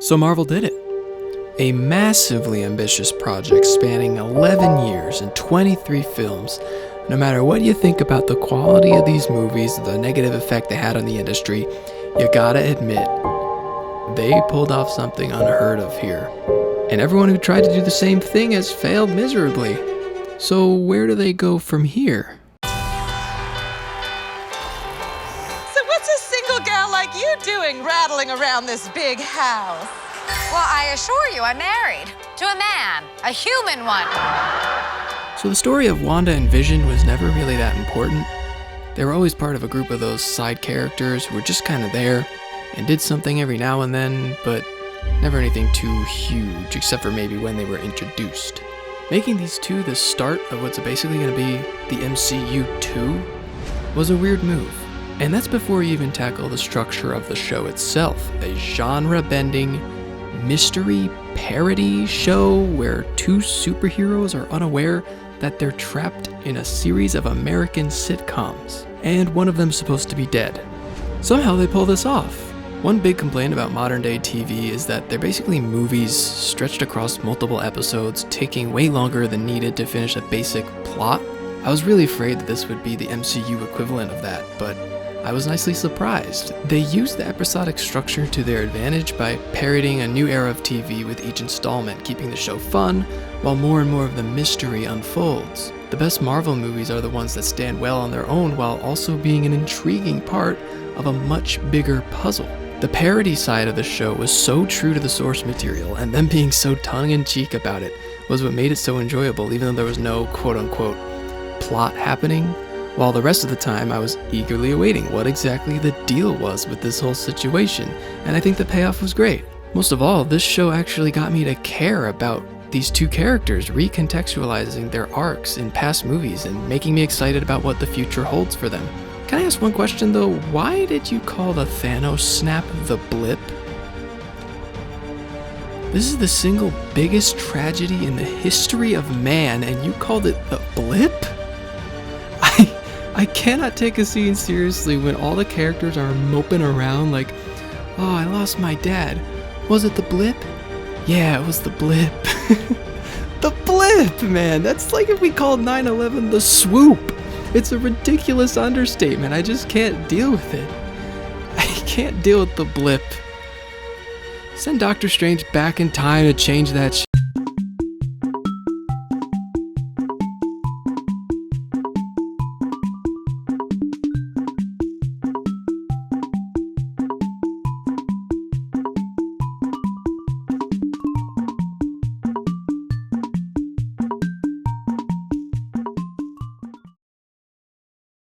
So Marvel did it. A massively ambitious project spanning 11 years and 23 films. No matter what you think about the quality of these movies, the negative effect they had on the industry, you gotta admit, they pulled off something unheard of here. And everyone who tried to do the same thing has failed miserably. So where do they go from here? So what's a single gal like you doing rattling around this big house? Well, I assure you, I'm married to a man, a human one. So the story of Wanda and Vision was never really that important. They were always part of a group of those side characters who were just kind of there and did something every now and then, but never anything too huge, except for maybe when they were introduced. Making these two the start of what's basically going to be the MCU 2 was a weird move. And that's before you even tackle the structure of the show itself, a genre-bending mystery parody show where two superheroes are unaware that they're trapped in a series of American sitcoms, and one of them's supposed to be dead. Somehow they pull this off. One big complaint about modern day TV is that they're basically movies stretched across multiple episodes, taking way longer than needed to finish a basic plot. I was really afraid that this would be the MCU equivalent of that, but I was nicely surprised. They used the episodic structure to their advantage by parodying a new era of TV with each installment, keeping the show fun, while more and more of the mystery unfolds. The best Marvel movies are the ones that stand well on their own while also being an intriguing part of a much bigger puzzle. The parody side of the show was so true to the source material, and them being so tongue-in-cheek about it was what made it so enjoyable, even though there was no quote-unquote plot happening. While the rest of the time I was eagerly awaiting what exactly the deal was with this whole situation, and I think the payoff was great. Most of all, this show actually got me to care about these two characters, recontextualizing their arcs in past movies and making me excited about what the future holds for them. Can I ask one question though? Why did you call the Thanos snap the blip? This is the single biggest tragedy in the history of man, and you called it the blip? I cannot take a scene seriously when all the characters are moping around like, oh, I lost my dad. Was it the blip? Yeah, it was the blip. The blip, man. That's like if we called 9/11 the swoop. It's a ridiculous understatement. I just can't deal with it. I can't deal with the blip. Send Doctor Strange back in time to change that shit.